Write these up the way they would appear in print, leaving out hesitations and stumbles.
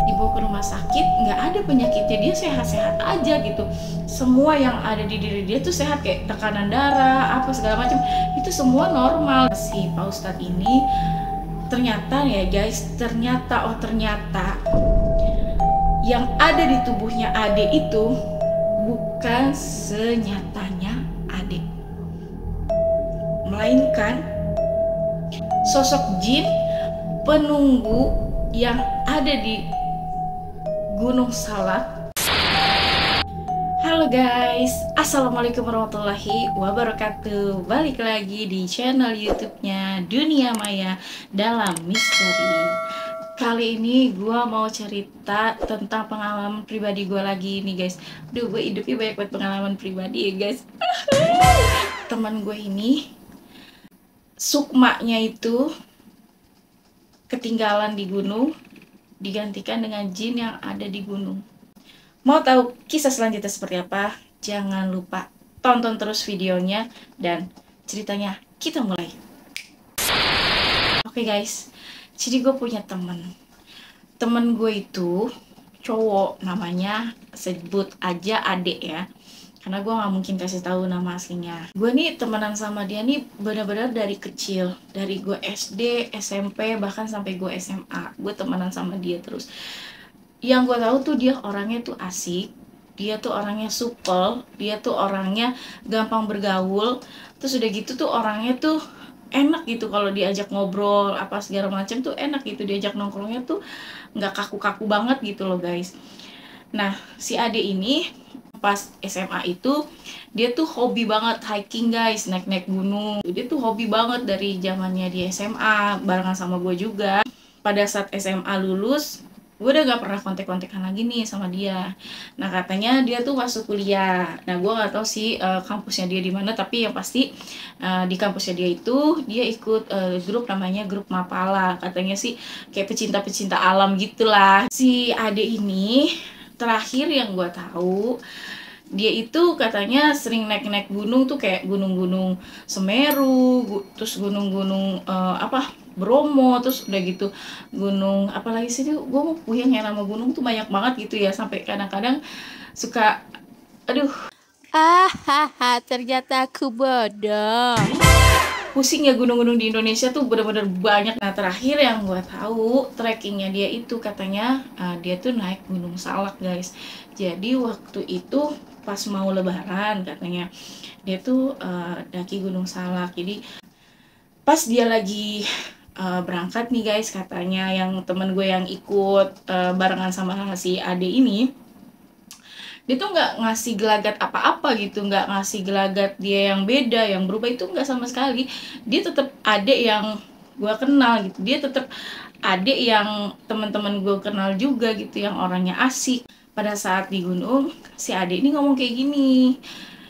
Dibawa ke rumah sakit, nggak ada penyakitnya, dia sehat-sehat aja gitu. Semua yang ada di diri dia tuh sehat, kayak tekanan darah, apa segala macam, itu semua normal. Si Pak Ustadz ini ternyata ya guys, ternyata yang ada di tubuhnya Ade itu bukan senyatanya Ade, melainkan sosok jin penunggu yang ada di Gunung Salak. Halo guys, assalamualaikum warahmatullahi wabarakatuh. Balik lagi di channel YouTube-nya Dunia Maya dalam Misteri. Kali ini gue mau cerita tentang pengalaman pribadi gue lagi nih guys. Duh, gue hidupnya banyak banget pengalaman pribadi ya guys. Teman gue ini, sukmanya itu ketinggalan di gunung, digantikan dengan jin yang ada di gunung. Mau tahu kisah selanjutnya seperti apa? Jangan lupa tonton terus videonya dan ceritanya kita mulai. Oke guys, jadi gue punya temen gue itu cowok, namanya sebut aja Ade ya, karena gue nggak mungkin kasih tahu nama aslinya. Gue nih temenan sama dia nih benar-benar dari kecil, dari gue SD, SMP, bahkan sampai gue SMA, gue temenan sama dia terus. Yang gue tahu tuh dia orangnya tuh asik, dia tuh orangnya supel, dia tuh orangnya gampang bergaul, terus udah gitu tuh orangnya tuh enak gitu kalau diajak ngobrol apa segala macam tuh enak gitu, diajak nongkrongnya tuh nggak kaku-kaku banget gitu loh guys. Nah, si Ade ini pas SMA itu dia tuh hobi banget hiking guys, naik-naik gunung. Dia tuh hobi banget dari zamannya di SMA, barengan sama gue juga. Pada saat SMA lulus, gue udah gak pernah kontek-kontekan lagi nih sama dia. Nah, katanya dia tuh masuk kuliah. Nah, gue gak tahu sih kampusnya dia di mana, tapi yang pasti di kampusnya dia itu dia ikut grup namanya grup Mapala. Katanya sih kayak pecinta-pecinta alam gitulah. Si Ade ini terakhir yang gue tahu, dia itu katanya sering naik-naik gunung tuh, kayak gunung-gunung Semeru, terus gunung-gunung Bromo, terus udah gitu gunung apalagi sih tuh, gue mau puyeng ya, nama gunung tuh banyak banget gitu ya, sampai kadang-kadang suka aduh, ternyata aku bodoh. Pusing ya, gunung-gunung di Indonesia tuh bener-bener banyak. Nah, terakhir yang gue tahu trekkingnya dia itu katanya dia tuh naik Gunung Salak guys. Jadi waktu itu pas mau lebaran katanya dia tuh daki Gunung Salak. Jadi pas dia lagi berangkat nih guys, katanya yang temen gue yang ikut barengan sama si Ade ini, dia tuh nggak ngasih gelagat apa-apa gitu, nggak ngasih gelagat dia yang beda, yang berubah, itu nggak sama sekali. Dia tetap Ade yang gue kenal gitu, dia tetap Ade yang teman-teman gue kenal juga gitu, yang orangnya asik. Pada saat di gunung, si Ade ini ngomong kayak gini,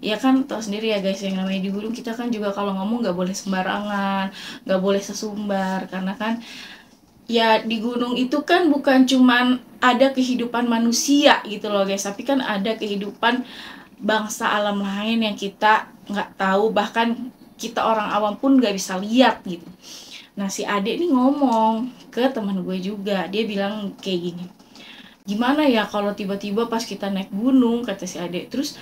ya kan tau sendiri ya guys, yang namanya di gunung kita kan juga kalau ngomong nggak boleh sembarangan, nggak boleh sesumbar, karena kan ya di gunung itu kan bukan cuman ada kehidupan manusia gitu loh guys, tapi kan ada kehidupan bangsa alam lain yang kita nggak tahu, bahkan kita orang awam pun nggak bisa lihat gitu. Nah, si Ade nih ngomong ke teman gue juga, dia bilang kayak gini, gimana ya kalau tiba-tiba pas kita naik gunung, kata si Ade, terus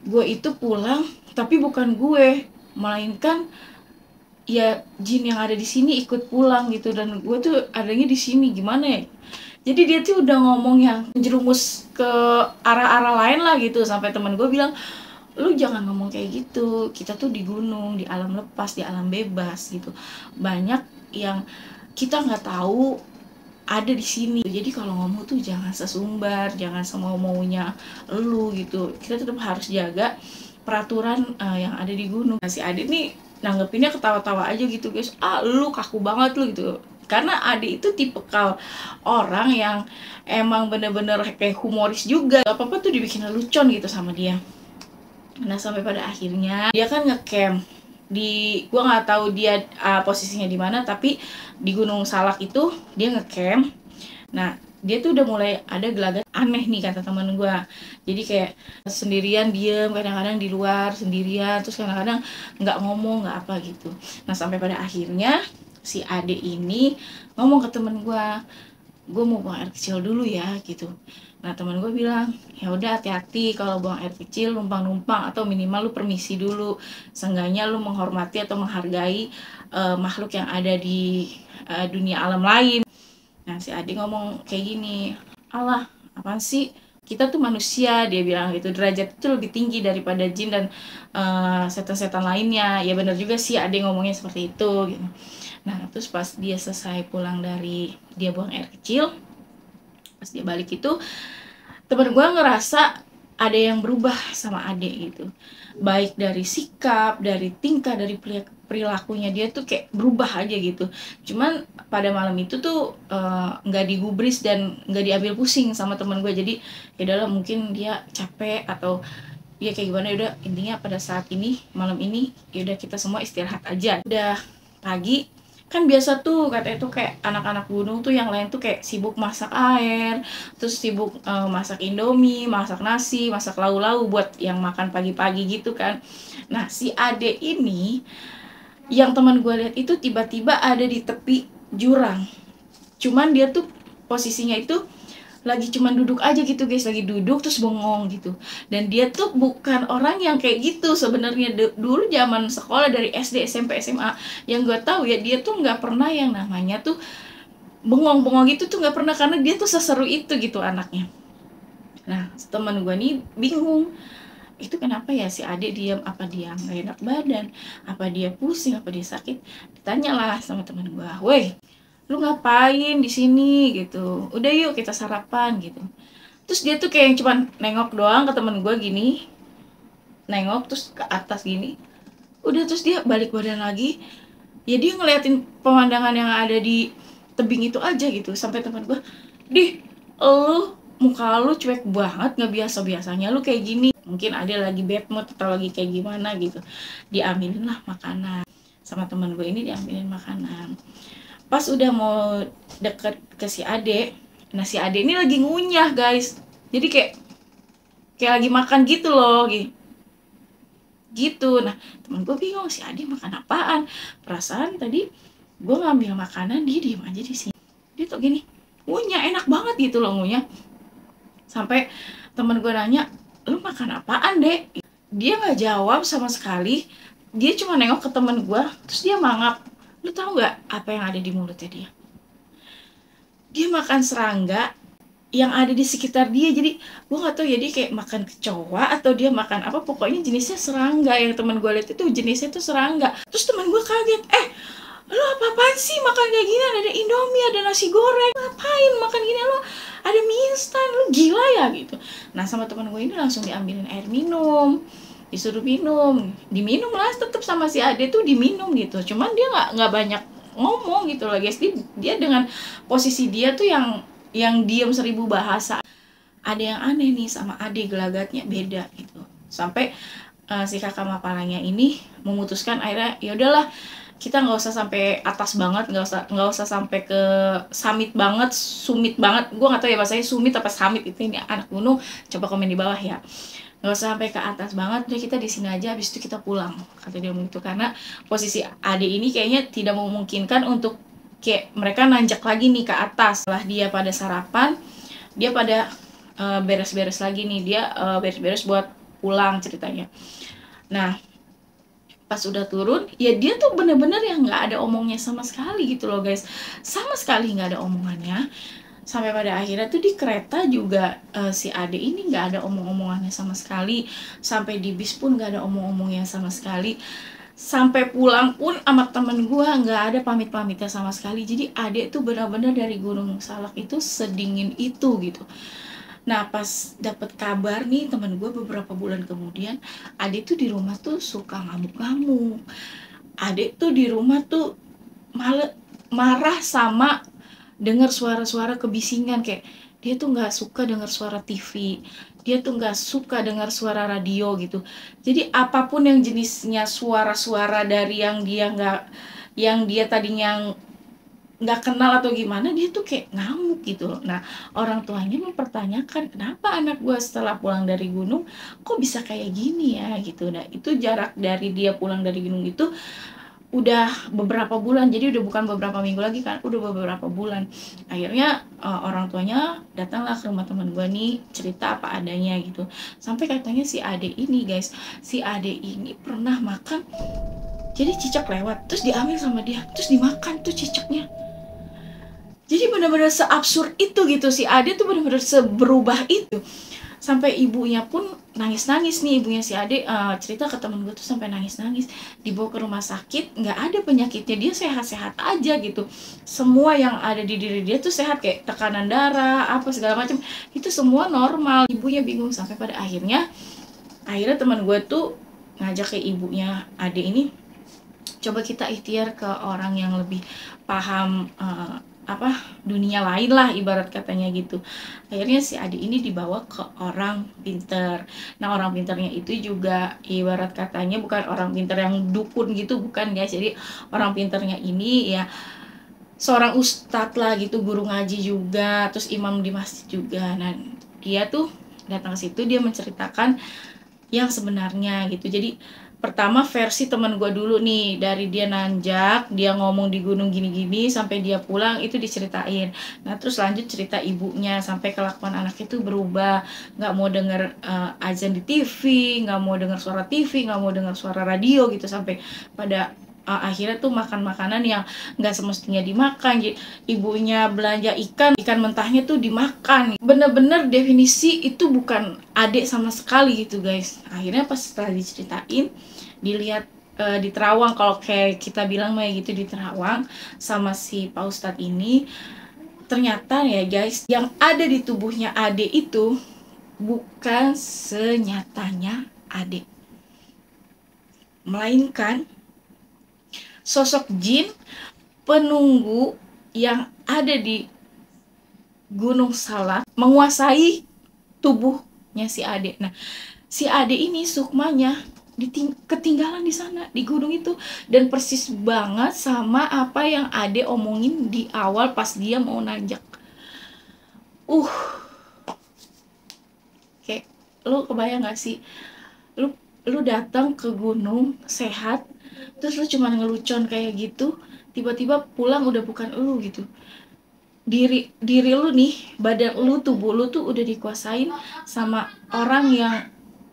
gue itu pulang tapi bukan gue, melainkan ya jin yang ada di sini ikut pulang gitu, dan gue tuh adanya di sini, gimana ya. Jadi dia tuh udah ngomong yang jerumus ke arah-arah lain lah gitu, sampai teman gue bilang, lu jangan ngomong kayak gitu, kita tuh di gunung, di alam lepas, di alam bebas gitu, banyak yang kita nggak tahu ada di sini. Jadi kalau ngomong tuh jangan sesumbar, jangan semau-maunya lu gitu, kita tetap harus jaga peraturan yang ada di gunung. Nah, si Ade nih nanggepinnya ketawa-tawa aja gitu guys, lu kaku banget lu gitu, karena Ade itu tipikal orang yang emang bener-bener kayak humoris juga, apa-apa tuh dibikin lelucon gitu sama dia. Nah, sampai pada akhirnya dia kan ngecamp di, gua nggak tahu dia posisinya di mana, tapi di Gunung Salak itu dia ngecamp. Nah, dia tuh udah mulai ada gelagat aneh nih, kata teman gue. Jadi kayak sendirian diem, kadang-kadang di luar sendirian, terus kadang-kadang nggak ngomong, nggak apa gitu. Nah, sampai pada akhirnya si Ade ini ngomong ke temen gue, gue mau buang air kecil dulu ya gitu. Nah teman gue bilang, ya udah hati-hati kalau buang air kecil, numpang-numpang atau minimal lu permisi dulu, seenggaknya lu menghormati atau menghargai makhluk yang ada di dunia alam lain. Nah si Adi ngomong kayak gini, Allah apaan sih, kita tuh manusia, dia bilang gitu, derajat itu lebih tinggi daripada jin dan setan-setan lainnya. Ya benar juga sih Adi ngomongnya seperti itu gitu. Nah terus pas dia selesai pulang dari dia buang air kecil, pas dia balik itu temen gue ngerasa ada yang berubah sama Ade gitu, baik dari sikap, dari tingkah, dari perilakunya dia tuh kayak berubah aja gitu. Cuman pada malam itu tuh nggak digubris dan nggak diambil pusing sama temen gue. Jadi ya udahlah, mungkin dia capek atau dia kayak gimana, udah intinya pada saat ini malam ini ya udah kita semua istirahat aja. Udah pagi kan biasa tuh katanya tuh kayak anak-anak gunung tuh yang lain tuh kayak sibuk masak air, terus sibuk masak indomie, masak nasi, masak lau-lau buat yang makan pagi-pagi gitu kan. Nah si Ade ini yang teman gue lihat itu tiba-tiba ada di tepi jurang, cuman dia tuh posisinya itu lagi cuman duduk aja gitu guys, lagi duduk terus bengong gitu. Dan dia tuh bukan orang yang kayak gitu sebenarnya. Dulu zaman sekolah dari SD SMP SMA yang gue tahu ya, dia tuh nggak pernah yang namanya tuh bengong-bengong gitu tuh nggak pernah, karena dia tuh seseru itu gitu anaknya. Nah teman gue nih bingung, itu kenapa ya si adik diam, apa dia nggak enak badan, apa dia pusing, apa dia sakit. Ditanyalah sama teman gue, weh lu ngapain di sini gitu, udah yuk kita sarapan gitu. Terus dia tuh kayak yang cuman nengok doang ke temen gue gini, nengok terus ke atas gini, udah. Terus dia balik badan lagi, ya dia ngeliatin pemandangan yang ada di tebing itu aja gitu. Sampai temen gue, dih lu muka lu cuek banget, nggak biasa-biasanya lu kayak gini. Mungkin ada lagi bad mood atau lagi kayak gimana gitu. Diambilin lah makanan sama temen gue ini, diambilin makanan. Pas udah mau deket ke si Ade, nah si Ade ini lagi ngunyah guys. Jadi kayak lagi makan gitu loh gitu. Nah temen gue bingung, si Ade makan apaan, perasaan tadi gue ngambil makanan dia diem aja di sini. Dia tuh gini ngunyah, enak banget gitu loh ngunyah. Sampai temen gue nanya, lu makan apaan dek? Dia nggak jawab sama sekali, dia cuma nengok ke temen gue terus dia mangap. Lu tahu nggak apa yang ada di mulutnya dia? Dia makan serangga yang ada di sekitar dia. Jadi gue nggak tahu ya dia kayak makan kecoa atau dia makan apa, pokoknya jenisnya serangga. Yang teman gue lihat itu jenisnya itu serangga. Terus teman gue kaget, lo apa-apaan sih makan kayak gini, ada indomie, ada nasi goreng, ngapain makan gini, lo ada mie instan, lo gila ya gitu. Nah sama teman gue ini langsung diambilin air minum, disuruh minum, diminum lah tetap sama si Ade tuh diminum gitu. Cuman dia nggak banyak ngomong gitu loh guys. Dia dengan posisi dia tuh yang diem 1000 bahasa. Ada yang aneh nih sama Ade, gelagatnya beda gitu. Sampai si kakak mapalanya ini memutuskan akhirnya ya udahlah, kita nggak usah sampai atas banget, nggak usah sampai ke summit banget, sumit banget. Gue nggak tahu ya bahasanya sumit apa summit itu, ini anak gunung, coba komen di bawah ya. Nggak usah sampai ke atas banget, udah kita di sini aja, habis itu kita pulang, kata dia begitu. Karena posisi Ade ini kayaknya tidak memungkinkan untuk kayak mereka nanjak lagi nih ke atas. Setelah dia pada sarapan, dia pada beres-beres lagi nih, dia beres-beres buat pulang ceritanya. Nah pas udah turun, ya dia tuh bener-bener yang nggak ada omongnya sama sekali gitu loh guys, sama sekali nggak ada omongannya. Sampai pada akhirnya tuh di kereta juga si Ade ini nggak ada omong-omongannya sama sekali. Sampai di bis pun nggak ada omong-omongnya sama sekali. Sampai pulang pun sama temen gue nggak ada pamit-pamitnya sama sekali. Jadi Ade tuh benar-benar dari Gunung Salak itu sedingin itu gitu. Nah pas dapet kabar nih temen gue beberapa bulan kemudian, Ade tuh di rumah tuh suka ngamuk-ngamuk. Ade tuh di rumah tuh malah marah sama dengar suara-suara kebisingan. Kayak dia tuh nggak suka dengar suara TV, dia tuh nggak suka dengar suara radio gitu. Jadi apapun yang jenisnya suara-suara dari yang dia tadinya nggak kenal atau gimana, dia tuh kayak ngamuk gitu loh. Nah orang tuanya mempertanyakan, kenapa anak gue setelah pulang dari gunung kok bisa kayak gini ya gitu. Nah itu jarak dari dia pulang dari gunung itu udah beberapa bulan, jadi udah bukan beberapa minggu lagi kan, udah beberapa bulan. Akhirnya orang tuanya datanglah ke rumah teman gue nih, cerita apa adanya gitu. Sampai katanya si ade ini guys, si ade ini pernah makan, jadi cicak lewat terus diambil sama dia, terus dimakan tuh cicaknya. Jadi benar-benar seabsurd itu gitu, si ade tuh benar-benar seberubah itu. Sampai ibunya pun nangis-nangis nih, ibunya si ade cerita ke temen gue tuh sampai nangis-nangis, dibawa ke rumah sakit, nggak ada penyakitnya, dia sehat-sehat aja gitu, semua yang ada di diri dia tuh sehat, kayak tekanan darah apa segala macam itu semua normal. Ibunya bingung, sampai pada akhirnya teman gue tuh ngajak ke ibunya ade ini, coba kita ikhtiar ke orang yang lebih paham dunia lain lah, ibarat katanya gitu. Akhirnya si adik ini dibawa ke orang pinter. Nah, orang pinternya itu juga ibarat katanya bukan orang pinter yang dukun gitu, bukan guys. Jadi orang pinternya ini ya seorang ustadz lah gitu, guru ngaji juga, terus imam di masjid juga. Nah, dia tuh datang ke situ, dia menceritakan yang sebenarnya gitu. Jadi pertama versi teman gue dulu nih, dari dia nanjak, dia ngomong di gunung gini-gini sampai dia pulang itu diceritain. Nah terus lanjut cerita ibunya sampai kelakuan anak itu berubah, nggak mau denger azan di TV, nggak mau denger suara TV, nggak mau denger suara radio gitu, sampai pada akhirnya tuh makan makanan yang nggak semestinya dimakan. Jadi, ibunya belanja ikan mentahnya tuh dimakan. Bener-bener definisi itu bukan adik sama sekali gitu guys. Akhirnya pas setelah diceritain, dilihat di Terawang, kalau kayak kita bilang mah gitu, di Terawang sama si Pak Ustadz ini, ternyata ya guys, yang ada di tubuhnya Ade itu bukan senyatanya Ade, melainkan sosok jin penunggu yang ada di Gunung Salak menguasai tubuhnya si Ade. Nah, si Ade ini sukmanya ketinggalan di sana di gunung itu, dan persis banget sama apa yang Ade omongin di awal pas dia mau nanjak. Kayak lu kebayang gak sih, lu lu datang ke gunung sehat, terus lu cuma ngelucon kayak gitu, tiba-tiba pulang udah bukan lu gitu. Diri lu nih, badan lu, tubuh lu tuh udah dikuasain sama orang yang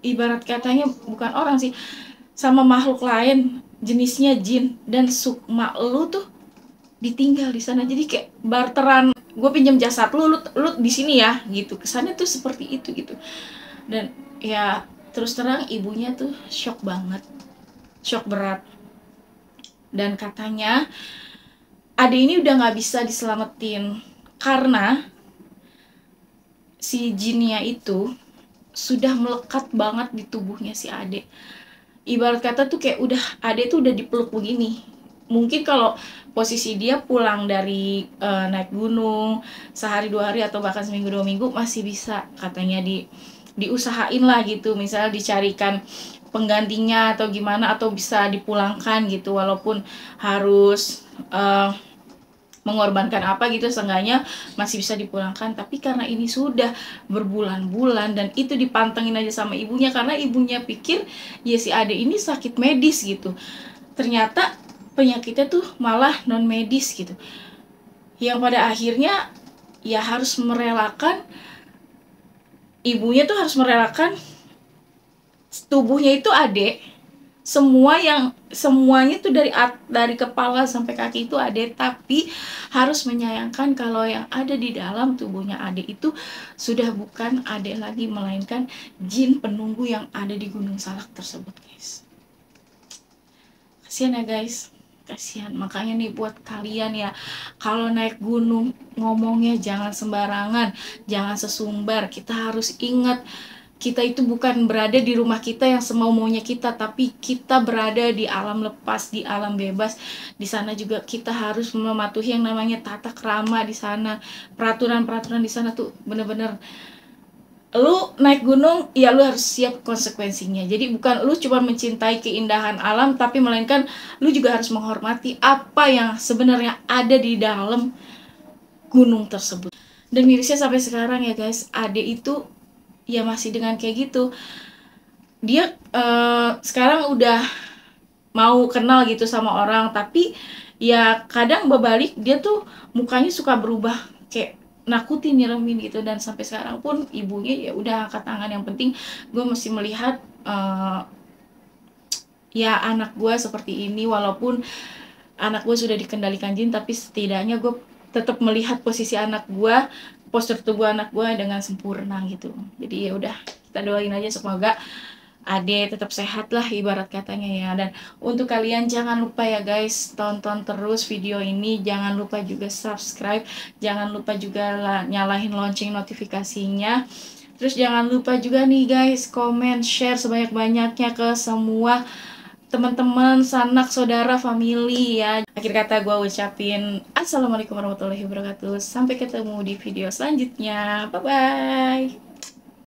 ibarat katanya bukan orang sih, sama makhluk lain jenisnya jin, dan sukma lu tuh ditinggal di sana. Jadi kayak barteran, gue pinjam jasad lu di sini ya gitu, kesannya tuh seperti itu gitu. Dan ya terus terang ibunya tuh shock banget, shock berat, dan katanya Ade ini udah nggak bisa diselamatin karena si jinnya itu sudah melekat banget di tubuhnya si Ade. Ibarat kata tuh kayak udah, Ade tuh udah dipeluk begini. Mungkin kalau posisi dia pulang dari naik gunung sehari 2 hari atau bahkan seminggu 2 minggu masih bisa katanya diusahain lah gitu, misalnya dicarikan penggantinya atau gimana, atau bisa dipulangkan gitu, walaupun harus mengorbankan apa gitu, seenggaknya masih bisa dipulangkan. Tapi karena ini sudah berbulan-bulan dan itu dipantengin aja sama ibunya, karena ibunya pikir ya si Ade ini sakit medis gitu, ternyata penyakitnya tuh malah non medis gitu, yang pada akhirnya ya harus merelakan, ibunya tuh harus merelakan tubuhnya itu Ade, semuanya tuh dari kepala sampai kaki itu Ade, tapi harus menyayangkan kalau yang ada di dalam tubuhnya Ade itu sudah bukan Ade lagi, melainkan jin penunggu yang ada di Gunung Salak tersebut guys. Kasihan ya guys, kasihan. Makanya nih buat kalian ya, kalau naik gunung ngomongnya jangan sembarangan, jangan sesumbar. Kita harus ingat, kita itu bukan berada di rumah kita yang semau-maunya kita, tapi kita berada di alam lepas, di alam bebas. Di sana juga kita harus mematuhi yang namanya tata krama di sana. Peraturan-peraturan di sana tuh bener-bener, lu naik gunung ya lu harus siap konsekuensinya. Jadi bukan lu cuma mencintai keindahan alam, tapi melainkan lu juga harus menghormati apa yang sebenarnya ada di dalam gunung tersebut. Dan mirisnya sampai sekarang ya guys, Ade itu ya masih dengan kayak gitu. Dia sekarang udah mau kenal gitu sama orang, tapi ya kadang berbalik dia tuh mukanya suka berubah kayak nakutin, nyeremin gitu. Dan sampai sekarang pun ibunya ya udah angkat tangan, yang penting gue masih melihat ya anak gue seperti ini. Walaupun anak gue sudah dikendalikan jin, tapi setidaknya gue tetap melihat posisi anak gue, postur tubuh anak gue dengan sempurna gitu. Jadi ya udah, kita doain aja semoga Ade tetap sehat lah ibarat katanya ya. Dan untuk kalian jangan lupa ya guys, tonton terus video ini, jangan lupa juga subscribe, jangan lupa juga nyalahin lonceng notifikasinya. Terus jangan lupa juga nih guys, komen, share sebanyak-banyaknya ke semua teman-teman, sanak, saudara, family ya. Akhir kata gue ucapin assalamualaikum warahmatullahi wabarakatuh. Sampai ketemu di video selanjutnya. Bye bye.